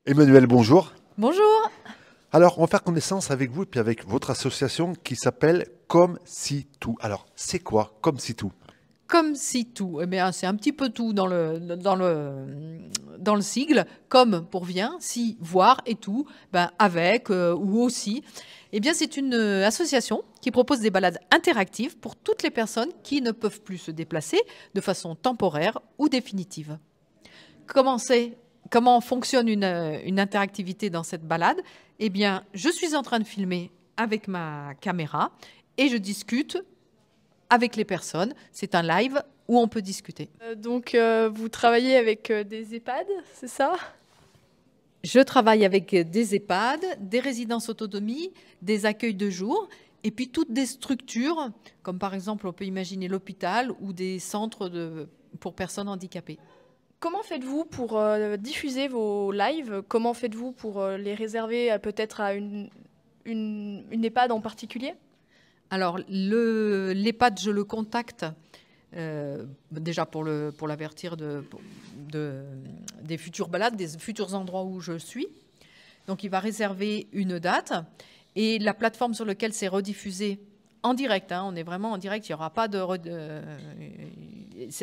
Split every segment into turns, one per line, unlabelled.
Emmanuel, bonjour.
Bonjour.
Alors, on va faire connaissance avec vous et puis avec votre association qui s'appelle Comme si tout. Alors, c'est quoi Comme si tout?
Comme si tout, eh bien, c'est un petit peu tout dans le sigle. Comme pour vient, si, voir et tout, ben, avec ou aussi. Eh bien, c'est une association qui propose des balades interactives pour toutes les personnes qui ne peuvent plus se déplacer de façon temporaire ou définitive. Comment c'est Comment fonctionne une interactivité dans cette balade? Eh bien, je suis en train de filmer avec ma caméra et je discute avec les personnes. C'est un live où on peut discuter.
Vous travaillez avec des EHPAD, c'est ça?
Je travaille avec des EHPAD, des résidences autonomie, des accueils de jour, et puis toutes des structures, comme par exemple, on peut imaginer l'hôpital ou des centres pour personnes handicapées.
Comment faites-vous pour diffuser vos lives? Comment faites-vous pour les réserver peut-être à une EHPAD en particulier?
Alors, l'EHPAD, je le contacte déjà pour l'avertir des futures balades, des futurs endroits où je suis. Donc, il va réserver une date et la plateforme sur laquelle c'est rediffusé en direct. On est vraiment en direct. Il n'y aura pas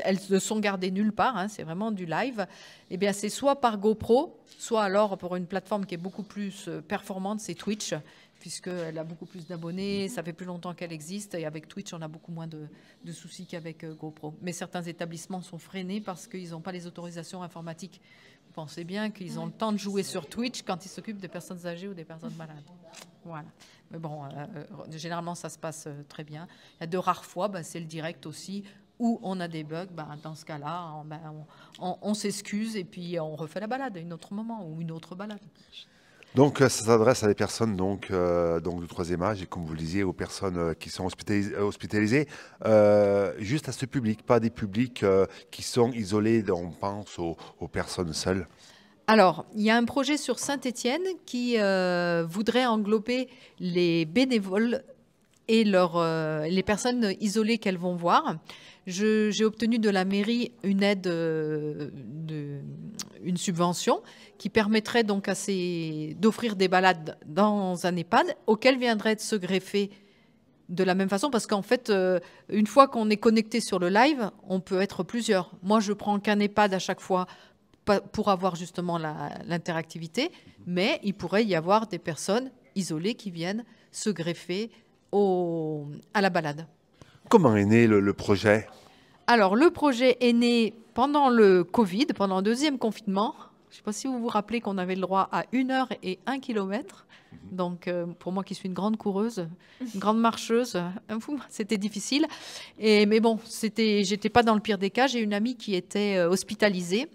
elles ne sont gardées nulle part. C'est vraiment du live. Eh bien, c'est soit par GoPro, soit alors pour une plateforme qui est beaucoup plus performante, c'est Twitch, puisqu'elle a beaucoup plus d'abonnés, ça fait plus longtemps qu'elle existe, et avec Twitch, on a beaucoup moins de soucis qu'avec GoPro. Mais certains établissements sont freinés parce qu'ils n'ont pas les autorisations informatiques. Vous pensez bien qu'ils ont le temps de jouer sur Twitch quand ils s'occupent des personnes âgées ou des personnes malades. Voilà. Mais bon, généralement, ça se passe très bien. Il y a de rares fois, c'est le direct aussi, où on a des bugs. Dans ce cas-là, on s'excuse et puis on refait la balade à un autre moment ou une autre balade.
Donc, ça s'adresse à des personnes donc du troisième âge et comme vous le disiez, aux personnes qui sont hospitalisées, juste à ce public, pas des publics qui sont isolés, on pense aux personnes seules.
Alors, il y a un projet sur Saint-Étienne qui voudrait englober les bénévoles et les personnes isolées qu'elles vont voir. J'ai obtenu de la mairie une aide, une subvention qui permettrait donc d'offrir des balades dans un EHPAD auquel viendraient de se greffer de la même façon, parce qu'en fait, une fois qu'on est connecté sur le live, on peut être plusieurs. Moi, je prends qu'un EHPAD à chaque fois pour avoir justement l'interactivité, mais il pourrait y avoir des personnes isolées qui viennent se greffer à la balade.
Comment est né le projet?
Alors, le projet est né pendant le Covid, pendant le deuxième confinement. Je ne sais pas si vous vous rappelez qu'on avait le droit à 1 heure et 1 kilomètre. Donc, pour moi qui suis une grande coureuse, une grande marcheuse, c'était difficile. Mais bon, j'étais pas dans le pire des cas. J'ai une amie qui était hospitalisée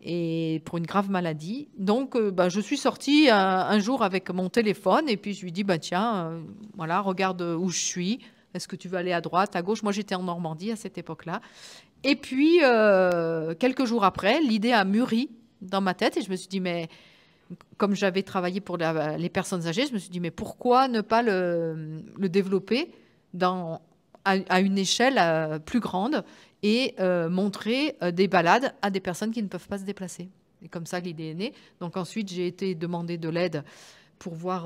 et pour une grave maladie. Donc, je suis sortie un jour avec mon téléphone et puis je lui dis, tiens, voilà, regarde où je suis. Est-ce que tu veux aller à droite, à gauche? Moi, j'étais en Normandie à cette époque-là. Et puis, quelques jours après, l'idée a mûri dans ma tête et je me suis dit, mais comme j'avais travaillé pour les personnes âgées, je me suis dit, mais pourquoi ne pas le développer à une échelle plus grande et montrer des balades à des personnes qui ne peuvent pas se déplacer. Et comme ça, l'idée est née. Donc ensuite, j'ai été demander de l'aide pour voir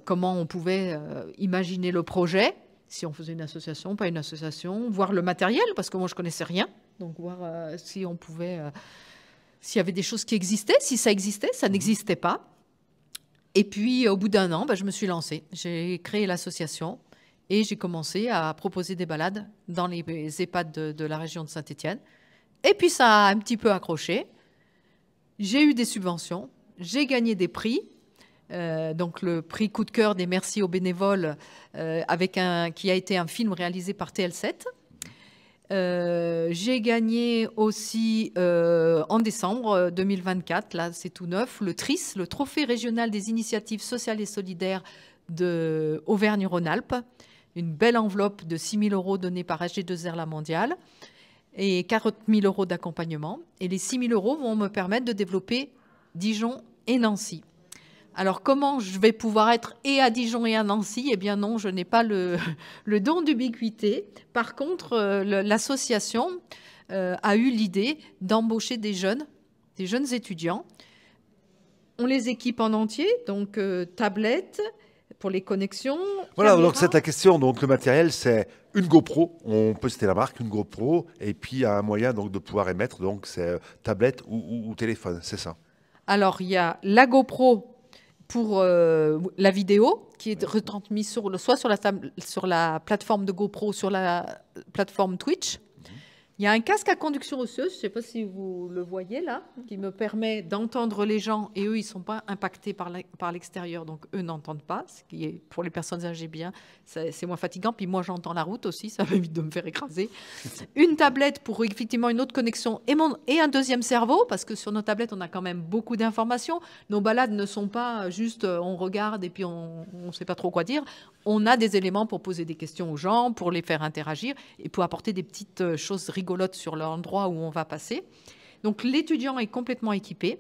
comment on pouvait imaginer le projet, si on faisait une association, pas une association, voir le matériel, parce que moi, je connaissais rien. Donc voir si on pouvait, s'il y avait des choses qui existaient, si ça existait, ça n'existait pas. Et puis, au bout d'1 an, je me suis lancée. J'ai créé l'association. Et j'ai commencé à proposer des balades dans les EHPAD de la région de Saint-Étienne. Et puis ça a un petit peu accroché. J'ai eu des subventions, j'ai gagné des prix. Donc le prix coup de cœur des merci aux bénévoles, qui a été un film réalisé par TL7. J'ai gagné aussi en décembre 2024, là c'est tout neuf, le TRIS, le Trophée régional des initiatives sociales et solidaires de Auvergne-Rhône-Alpes. Une belle enveloppe de 6 000 € donnée par AG2R La Mondiale et 40 000 € d'accompagnement. Et les 6 000 € vont me permettre de développer Dijon et Nancy. Alors, comment je vais pouvoir être et à Dijon et à Nancy? Eh bien non, je n'ai pas le don d'ubiquité. Par contre, l'association a eu l'idée d'embaucher des jeunes étudiants. On les équipe en entier, donc tablette pour les connexions.
Voilà,
caméra.
donc c'est la question. Donc le matériel, c'est une GoPro. On peut citer la marque, une GoPro. Et puis il y a un moyen donc, de pouvoir émettre. Donc c'est tablette ou téléphone, c'est ça.
Alors, il y a la GoPro pour la vidéo qui est retransmise soit sur la plateforme de GoPro, sur la plateforme Twitch. Il y a un casque à conduction osseuse, je ne sais pas si vous le voyez là, qui me permet d'entendre les gens et eux, ils ne sont pas impactés par l'extérieur, donc eux n'entendent pas, ce qui est pour les personnes âgées bien, c'est moins fatigant. Puis moi, j'entends la route aussi, ça m'évite de me faire écraser. Une tablette pour effectivement une autre connexion et un deuxième cerveau, parce que sur nos tablettes, on a quand même beaucoup d'informations. Nos balades ne sont pas juste on regarde et puis on ne sait pas trop quoi dire. On a des éléments pour poser des questions aux gens, pour les faire interagir et pour apporter des petites choses rigolotes sur l'endroit où on va passer. Donc l'étudiant est complètement équipé.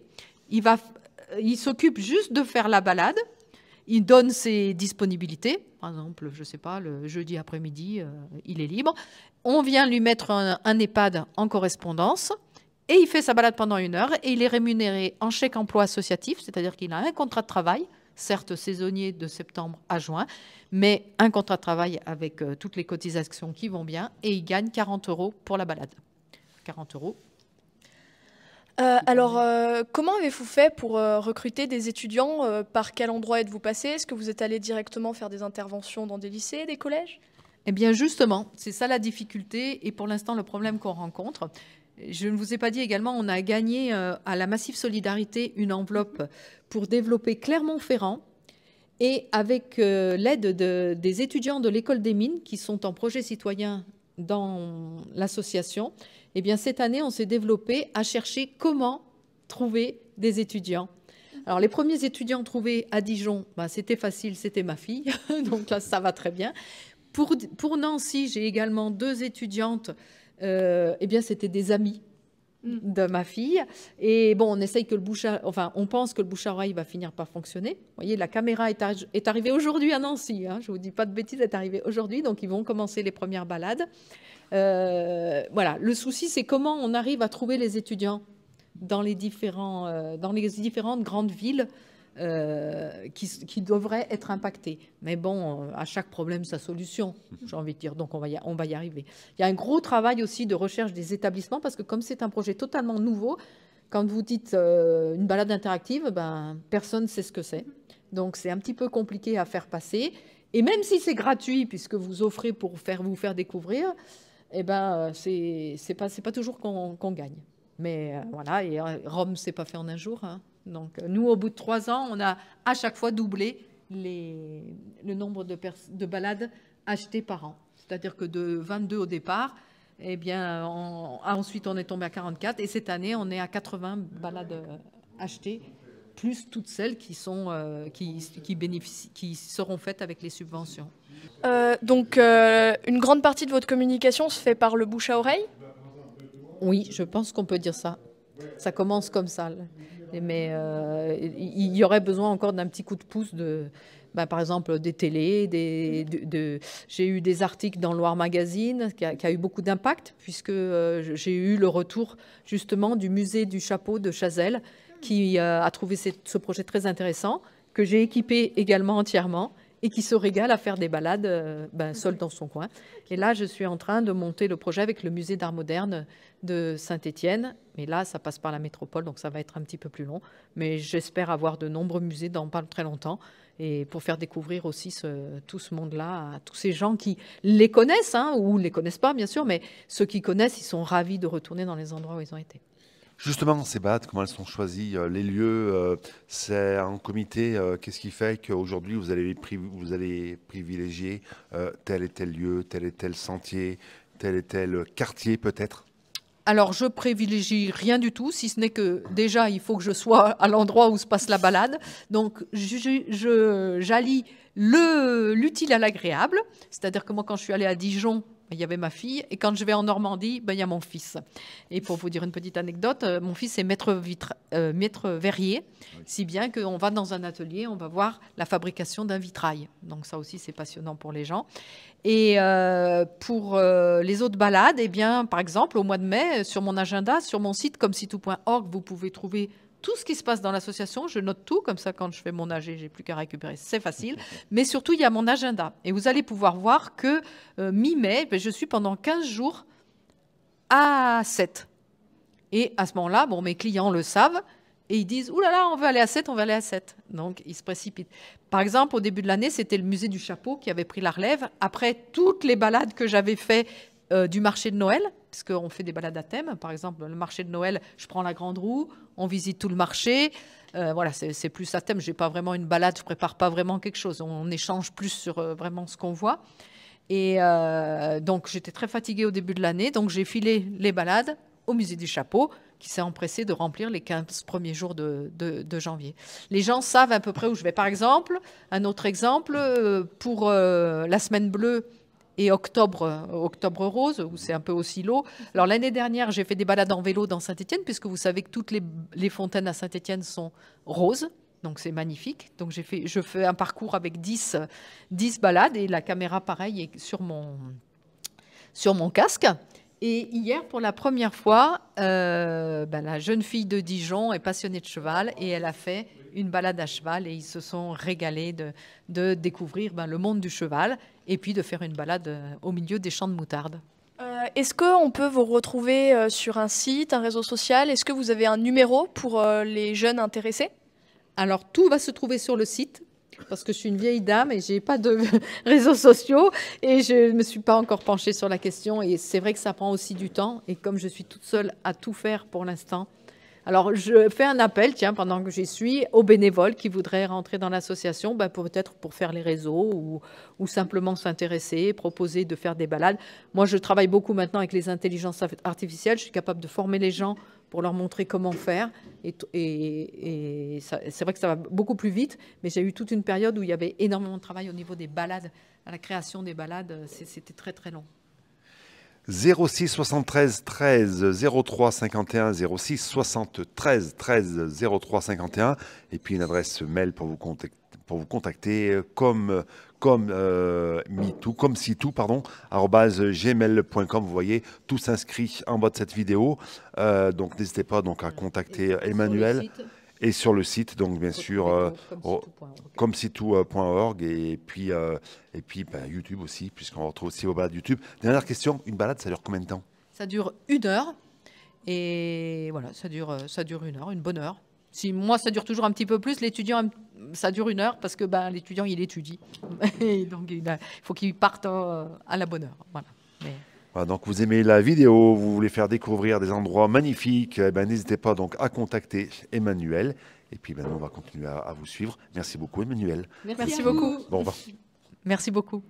Il s'occupe juste de faire la balade. Il donne ses disponibilités. Par exemple, je ne sais pas, le jeudi après-midi, il est libre. On vient lui mettre un EHPAD en correspondance. Et il fait sa balade pendant 1 heure. Et il est rémunéré en chèque emploi associatif, c'est-à-dire qu'il a un contrat de travail, certes saisonnier de septembre à juin, mais un contrat de travail avec toutes les cotisations qui vont bien, et il gagne 40 € pour la balade. 40 €.
Alors, comment avez-vous fait pour recruter des étudiants? Par quel endroit êtes-vous passé? Est-ce que vous êtes allé directement faire des interventions dans des lycées, des collèges?
Eh bien, justement, c'est ça la difficulté et pour l'instant le problème qu'on rencontre. Je ne vous ai pas dit également, on a gagné à la Massif Solidarité une enveloppe pour développer Clermont-Ferrand et avec l'aide des étudiants de l'École des Mines qui sont en projet citoyen dans l'association, eh bien cette année, on s'est développé à chercher comment trouver des étudiants. Alors les premiers étudiants trouvés à Dijon, c'était facile, c'était ma fille, donc là ça va très bien. Pour Nancy, j'ai également 2 étudiantes. Eh bien, c'était des amis de ma fille. Et bon, on essaye que on pense que le bouche à oreille va finir par fonctionner. Vous voyez, la caméra est arrivée aujourd'hui à Nancy. Hein, je ne vous dis pas de bêtises, elle est arrivée aujourd'hui. Donc, ils vont commencer les premières balades. Voilà. Le souci, c'est comment on arrive à trouver les étudiants dans les différentes grandes villes qui devraient être impactés. Mais bon, à chaque problème, sa solution, j'ai envie de dire. Donc, on va y arriver. Il y a un gros travail aussi de recherche des établissements parce que comme c'est un projet totalement nouveau, quand vous dites une balade interactive, personne ne sait ce que c'est. Donc, c'est un petit peu compliqué à faire passer. Et même si c'est gratuit, puisque vous offrez pour vous faire découvrir, c'est pas toujours qu'on gagne. Mais voilà, et Rome ne s'est pas fait en un jour, hein. Donc, nous, au bout de 3 ans, on a à chaque fois doublé le nombre de balades achetées par an. C'est-à-dire que de 22 au départ, eh bien, ensuite, on est tombé à 44. Et cette année, on est à 80 balades achetées, plus toutes celles qui seront faites avec les subventions.
Donc, une grande partie de votre communication se fait par le bouche à oreille?
Oui, je pense qu'on peut dire ça. Ça commence comme ça. Mais il y aurait besoin encore d'un petit coup de pouce par exemple, des télés. J'ai eu des articles dans Loire Magazine qui a eu beaucoup d'impact puisque j'ai eu le retour justement du musée du chapeau de Chazelles qui a trouvé ce projet très intéressant, que j'ai équipé également entièrement et qui se régale à faire des balades seul dans son coin. Et là, je suis en train de monter le projet avec le musée d'art moderne de Saint-Étienne. Mais là, ça passe par la métropole, donc ça va être un petit peu plus long. Mais j'espère avoir de nombreux musées dans pas très longtemps et pour faire découvrir aussi tout ce monde-là à tous ces gens qui les connaissent, hein, ou ne les connaissent pas, bien sûr, mais ceux qui connaissent, ils sont ravis de retourner dans les endroits où ils ont été.
Justement, ces balades, comment elles sont choisies, les lieux, c'est un comité. Qu'est-ce qui fait qu'aujourd'hui, vous allez privilégier tel et tel lieu, tel et tel sentier, tel et tel quartier peut-être?
Alors, je privilégie rien du tout, si ce n'est que déjà, il faut que je sois à l'endroit où se passe la balade. Donc, j'allie l'utile à l'agréable. C'est-à-dire que moi, quand je suis allée à Dijon, il y avait ma fille. Et quand je vais en Normandie, il y a mon fils. Et pour vous dire une petite anecdote, mon fils est maître verrier, si bien qu'on va dans un atelier, on va voir la fabrication d'un vitrail. Donc ça aussi, c'est passionnant pour les gens. Et pour les autres balades, eh bien, par exemple, au mois de mai, sur mon agenda, sur mon site comsitou.org, vous pouvez trouver tout ce qui se passe dans l'association. Je note tout, comme ça, quand je fais mon AG, j'ai plus qu'à récupérer. C'est facile. Mais surtout, il y a mon agenda. Et vous allez pouvoir voir que mi-mai, je suis pendant 15 jours à 7. Et à ce moment-là, bon, mes clients le savent. Et ils disent, ouh là là, on veut aller à 7, on veut aller à 7. Donc, ils se précipitent. Par exemple, au début de l'année, c'était le musée du chapeau qui avait pris la relève. Après toutes les balades que j'avais faites du marché de Noël, puisqu'on fait des balades à thème. Par exemple, le marché de Noël, je prends la grande roue, on visite tout le marché. Voilà, c'est plus à thème. Je n'ai pas vraiment une balade, je ne prépare pas vraiment quelque chose. On échange plus sur vraiment ce qu'on voit. Et donc, j'étais très fatiguée au début de l'année. Donc, j'ai filé les balades au musée du chapeau, qui s'est empressé de remplir les 15 premiers jours de janvier. Les gens savent à peu près où je vais. Par exemple, un autre exemple, pour la semaine bleue et octobre rose, où c'est un peu aussi l'eau. Alors l'année dernière, j'ai fait des balades en vélo dans Saint-Étienne, puisque vous savez que toutes les fontaines à Saint-Étienne sont roses. Donc c'est magnifique. Donc je fais un parcours avec 10 balades, et la caméra, pareil, est sur mon casque. Et hier, pour la première fois, la jeune fille de Dijon est passionnée de cheval et elle a fait une balade à cheval, et ils se sont régalés de découvrir le monde du cheval et puis de faire une balade au milieu des champs de moutarde.
Est-ce qu'on peut vous retrouver sur un site, un réseau social? Est-ce que vous avez un numéro pour les jeunes intéressés?
Alors, tout va se trouver sur le site, parce que je suis une vieille dame et je n'ai pas de réseaux sociaux et je ne me suis pas encore penchée sur la question. Et c'est vrai que ça prend aussi du temps. Et comme je suis toute seule à tout faire pour l'instant, alors je fais un appel, pendant que j'y suis, aux bénévoles qui voudraient rentrer dans l'association, peut-être pour faire les réseaux ou simplement s'intéresser, proposer de faire des balades. Moi, je travaille beaucoup maintenant avec les intelligences artificielles. Je suis capable de former les gens pour leur montrer comment faire. Et c'est vrai que ça va beaucoup plus vite, mais j'ai eu toute une période où il y avait énormément de travail au niveau des balades, à la création des balades. C'était très, très long.
06 73 13 03 51, 06 73 13 03 51, et puis une adresse mail pour vous contacter, comme @gmail.com. Vous voyez, tout s'inscrit en bas de cette vidéo. Donc n'hésitez pas à contacter Emmanuel. Et sur le site, donc bien sûr, comsitou.org, et puis YouTube aussi, puisqu'on retrouve aussi vos balades YouTube. Dernière question, une balade, ça dure combien de temps?
Ça dure 1 heure, et voilà, ça dure 1 heure, une bonne heure. Si moi, ça dure toujours un petit peu plus, l'étudiant, ça dure 1 heure, parce que l'étudiant, il étudie. Et donc, il faut qu'il parte à la bonne heure. Voilà.
Voilà, donc vous aimez la vidéo, vous voulez faire découvrir des endroits magnifiques, n'hésitez pas donc à contacter Emmanuel. Et puis nous, on va continuer à vous suivre. Merci beaucoup, Emmanuel.
Merci beaucoup.
Bon revoir.
Merci beaucoup.